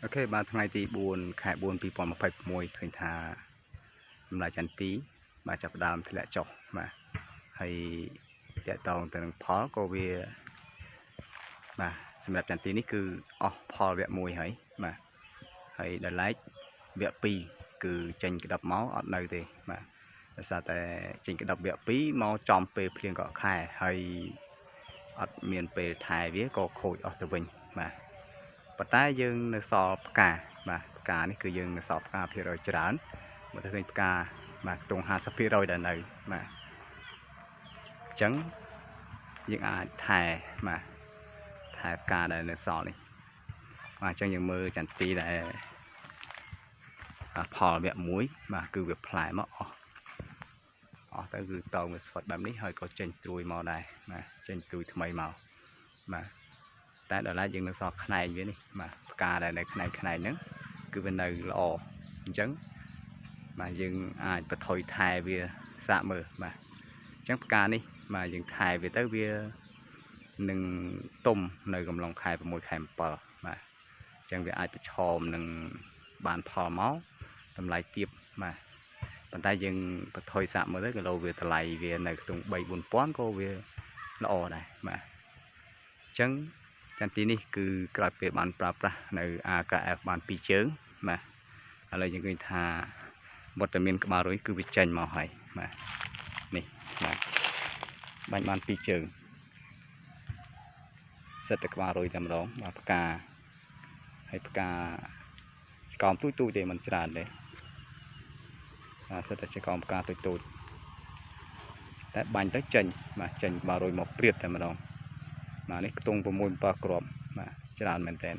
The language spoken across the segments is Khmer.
Ok, baថ្ងៃទី4 ខែ 4 2021ឃើញថាតម្លៃចន្ទទីបាទចាប់ផ្ដើមធ្លាក់ចុះបាទហើយតាក់ទងទៅនឹងផលក៏វាបាទសម្រាប់ចន្ទទីនេះគឺអស់ផលវគ្គ1ហើយបាទហើយដល់ឡែកវគ្គ2គឺចេញក្តាប់មកអត់នៅទេបាទដោយសារតែចេញក្តាប់វគ្គ2មកចំពេលភ្លៀងកក់ខែហើយអត់មានពេលថែវាក៏ខូចអស់ទៅវិញបាទប៉ុន្តែយើងនៅសល់ផ្កាបាទផ្កានេះគឺយើងនៅសល់ផ្កាភាគរយច្រើនមកទៅឃើញផ្កាបាទខ្ទង់ 50% ដែលនៅបាទអញ្ចឹងយើងអាចថែបាទថែផ្កាដែលនៅសល់នេះបាទអញ្ចឹងយើងមើលចន្ទទីដែលផលវគ្គ1បាទគឺវាផ្លែមកអស់ទៅគឺតោងវាស្វិតបែបនេះហើយក៏ចេញត្រួយមកដែរបាទចេញត្រួយថ្មីមកបាទតែដល់ឡែកយើងនៅសល់ផ្នែកវានេះបាទផ្កាដែលនៅផ្នែកហ្នឹងគឺវានៅល្អអញ្ចឹងបាទយើងអាចបន្ថយថែវាសាកមើលបាទអញ្ចឹងផ្កានេះបាទយើងថែវាទៅវានឹងទុំនៅកំឡុងខែ6ខែ7បាទអញ្ចឹងវាអាចប្រឈមនឹងបានផលមកតម្លៃទាបបាទប៉ុន្តែយើងបន្ថយសាកមើលទៅគីឡូវាតម្លៃវានៅក្នុង 3-4 ពាន់ក៏វាល្អដែរបាទអញ្ចឹងចន្ទទីនេះគឺក្រោយពេលបានប្រើប្រាស់នៅ AKF បាន2ជើងបាទឥឡូវយើងឃើញថាវត្តមានក្បាលរុយគឺវាចេញមកហើយបាទនេះបាទបាញ់បាន2ជើងសិតតែក្បាលរុយតែម្ដងបាទផ្កាហើយផ្កាឆ្កោមទូចទេមិនច្រើនទេសិតតែឆ្កោមផ្កាទូចតែបាញ់ទៅចេញបាទចេញក្បាលរុយមកព្រាតតែម្ដងបាទនេះខ្ទង់ 6-7 គ្រាប់បាទច្រើនមែនតើ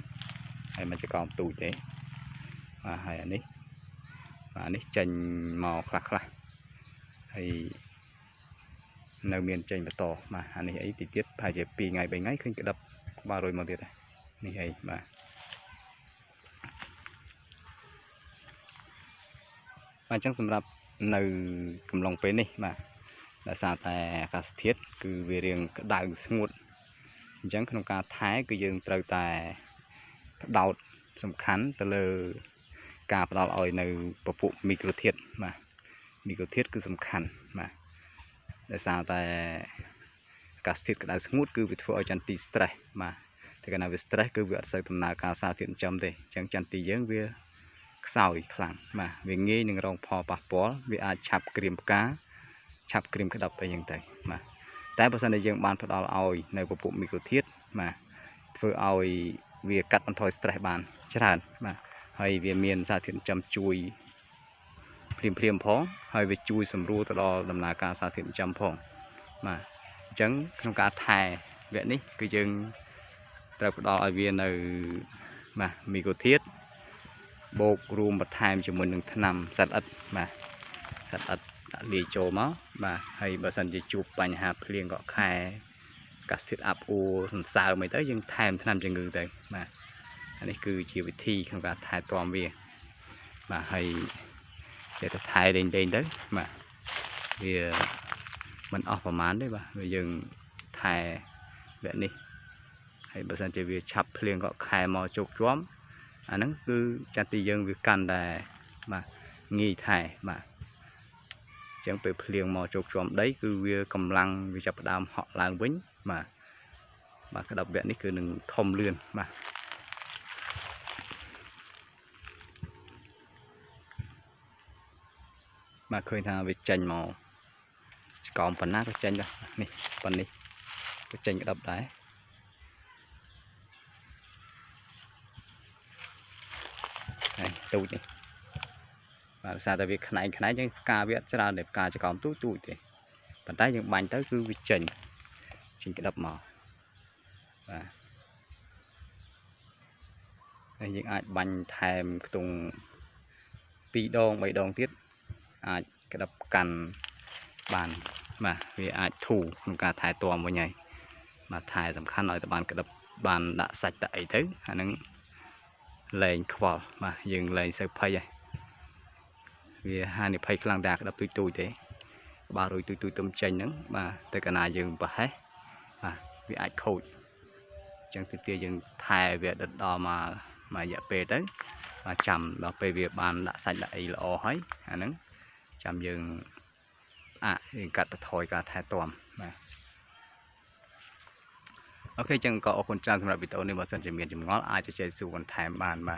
ហើយមិនឆ្កោមទូចទេបាទហើយអានេះបាទនេះចេញមកខ្លះហើយនៅមានចេញបន្តបាទអានេះអីតិចទៀតប្រហែលជា2ថ្ងៃ3ថ្ងៃឃើញក្តាប់ក្បាលរុយមកទៀតហើយនេះអីបាទអញ្ចឹងសម្រាប់នៅកំឡុងពេលនេះបាទដោយសារតែអាកាសធាតុគឺវារៀងក្តៅស្ងួតអញ្ចឹងក្នុងការថែគឺយើងត្រូវតែផ្ដោតសំខាន់ទៅលើការផ្ដល់ឲ្យនៅពពុះមីក្រូធាតុបាទមីក្រូធាតុគឺសំខាន់បាទដោយសារតែអាកាសធាតុក្តៅស្ងួតគឺវាធ្វើឲ្យចន្ទទី stress បាទតែកាលណាវា stress គឺវាអត់សូវដំណើរការសារធាតុចិញ្ចឹមទេអញ្ចឹងចន្ទទីយើងវាខ្សោយខ្លាំងបាទវាងាយនឹងរងផលប៉ះពាល់វាអាចឆាប់ក្រៀមផ្កាឆាប់ក្រៀមក្តាប់អីយ៉ាងទៅបាទតែបើសិនតែយើងបានផ្ដល់ឲ្យនៅពពុះមីក្រូធាតុបាទធ្វើឲ្យវាកាត់បន្ថយ stress បានច្រើនបាទហើយវាមានសារធាតុចិញ្ចឹមជួយភ្លាមផងហើយវាជួយសម្រួលទៅដល់ដំណើរការសារធាតុចិញ្ចឹមផងបាទអញ្ចឹងក្នុងការថែវគ្គនេះគឺយើងត្រូវផ្ដល់ឲ្យវានៅបាទមីក្រូធាតុបូករួមបន្ថែមជាមួយនឹងថ្នាំសត្វល្អិតបាទសត្វល្អិតដាក់លាយចូលមកបាទហើយបើសិនជាជួបបញ្ហាភ្លៀងកក់ខែអាកាសធាតុអាប់អួរសន្សើមអីទៅយើងថែមថ្នាំជំងឺទៅបាទអានេះគឺជាវិធីក្នុងការថែទាំវាបាទហើយតែទៅថែលេងទៅបាទវាមិនអស់ប្រមាណទេបាទយើងថែវគ្គនេះហើយបើសិនជាវាឆាប់ភ្លៀងកក់ខែមកជោគជាំអាហ្នឹងគឺចន្ទទីយើងវាកាន់តែបាទងាយថែបាទអញ្ចឹងពេលភ្លៀងមកជោគជាំដីគឺវាកម្លាំងវាចាប់ផ្ដើមហក់ឡើងវិញបាទក្តាប់វគ្គនេះគឺនឹងធំលឿនបាទឃើញថាវាចេញមកឆ្កោមប៉ុណ្ណាក៏ចេញដែរនេះប៉ុណ្នេះក៏ចេញក្តាប់ដែរហើយទូចនេះបាទដោយសារតែវាខ្នែងចឹងផ្កាវាអត់ច្រើនទេផ្កាឆ្កោមទូចទេប៉ុន្តែយើងបាញ់ទៅគឺវាចេញក្តាប់មកបាទហើយយើងអាចបាញ់ថែមខ្ទង់2 ដង 3 ដងទៀតអាចក្តាប់កាន់បានបាទវាអាចធូរក្នុងការថែទាំវិញហើយបាទថែសំខាន់ឲ្យតែបានក្តាប់បានដាក់សាច់ដាក់អីទៅអាហ្នឹងលែងខ្វល់បាទយើងលែងសូវភ័យហើយវាហានិភ័យខ្លាំងតែក្តាប់ទូចទេក្បាលរុយទូចទុំចេញហ្នឹងបាទតែកាលណាយើងប្រហែសបាទវាអាចខូចអញ្ចឹងគឺយើងថែវាដល់មក mà dạ về tới mà chầm đó về việc bàn đã sạch lại là o hết anh nắng chầm dừng thì cả thôi cả thái toàn mà ok chẳng có con trai สำหรับวิดีโอนี้มาสนใจเมียนจมง้ออาจจะใช้สู่คนไทยบ้านมา